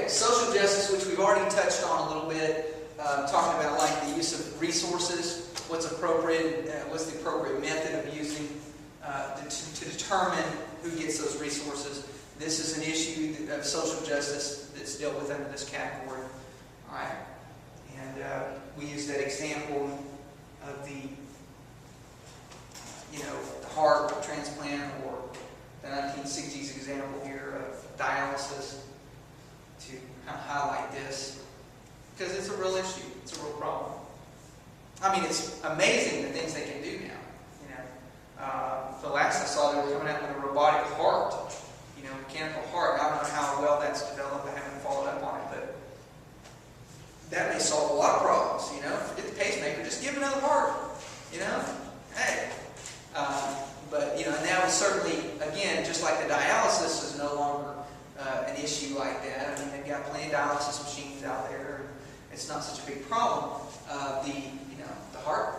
Okay, social justice, which we've already touched on a little bit, talking about like the use of resources, what's appropriate, what's the appropriate method of using to determine who gets those resources. This is an issue of social justice that's dealt with under this category. All right, and we use that example of the the heart transplant, or the 1960s example here of dialysis, to kind of highlight this, because it's a real issue. It's a real problem. I mean, it's amazing the things they can do now. The last I saw, they were coming out with a robotic heart, mechanical heart. I don't know how well that's developed. I haven't followed up on it, but that may solve a lot of problems. Forget the pacemaker, just give another heart. Hey. But now certainly, again, just like the dialysis is no longer an issue like that. I mean, they've got plenty of dialysis machines out there, and it's not such a big problem. The heart,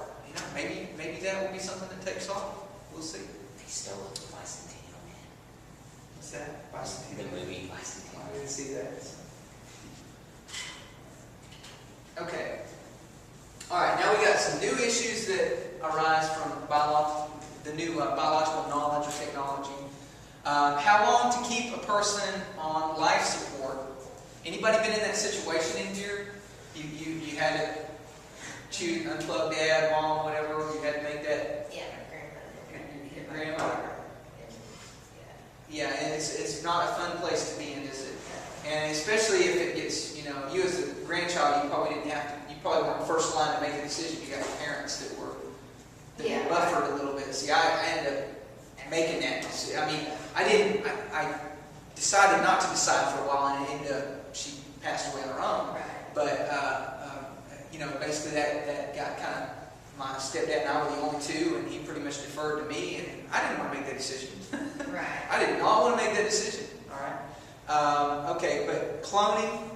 maybe that will be something that takes off. We'll see. They still look at Bicentennial Man. What's that? Bicentennial. The movie Bicentennial. I didn't see that. Okay. All right. Now we got some new issues that arise from the new biological knowledge or technology. How long to keep a person on life support? Anybody been in that situation in here? You had to unplug dad, mom, whatever. You had to make that. Yeah, my grandmother. Your grandmother. Yeah, and it's not a fun place to be in, is it? And especially if it gets, you as a grandchild, you probably weren't first line to make a decision. You got your parents that were buffered a little bit. See, I ended up making that decision. I mean, I decided not to decide for a while, and it ended up, she passed away on her own. Right. But, basically that got kind of, my stepdad and I were the only two, and he pretty much deferred to me, and I didn't want to make that decision. Right. I did not want to make that decision. All right. Okay, but cloning,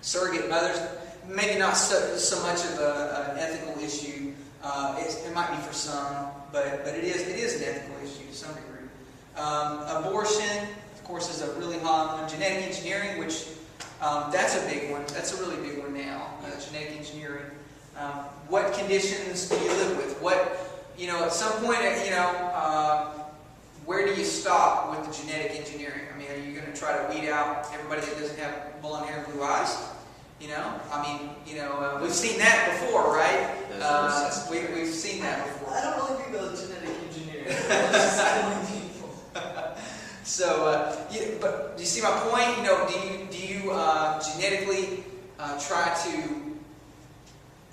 surrogate mothers, maybe not so much of an ethical issue. It might be for some, but it is an ethical issue to some degree. Abortion, of course, is a really hot one. Genetic engineering, which that's a big one. That's a really big one now. Genetic engineering. What conditions do you live with? At some point, where do you stop with the genetic engineering? I mean, are you going to try to weed out everybody that doesn't have blonde hair and blue eyes? We've seen that before, right? We've seen that before. I don't really think about genetic engineering. It's just people. So, but do you see my point? Do you genetically try to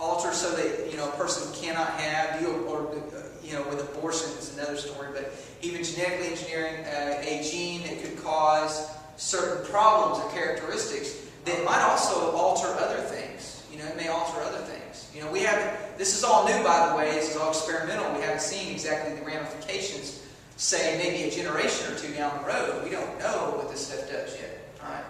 alter so that a person cannot have with abortion is another story. But even genetically engineering a gene that could cause certain problems or characteristics that might also alter other things. It may alter other things. This is all new, by the way. This is all experimental. We haven't seen exactly the ramifications, say maybe a generation or two down the road. We don't know what this stuff does yet. All right.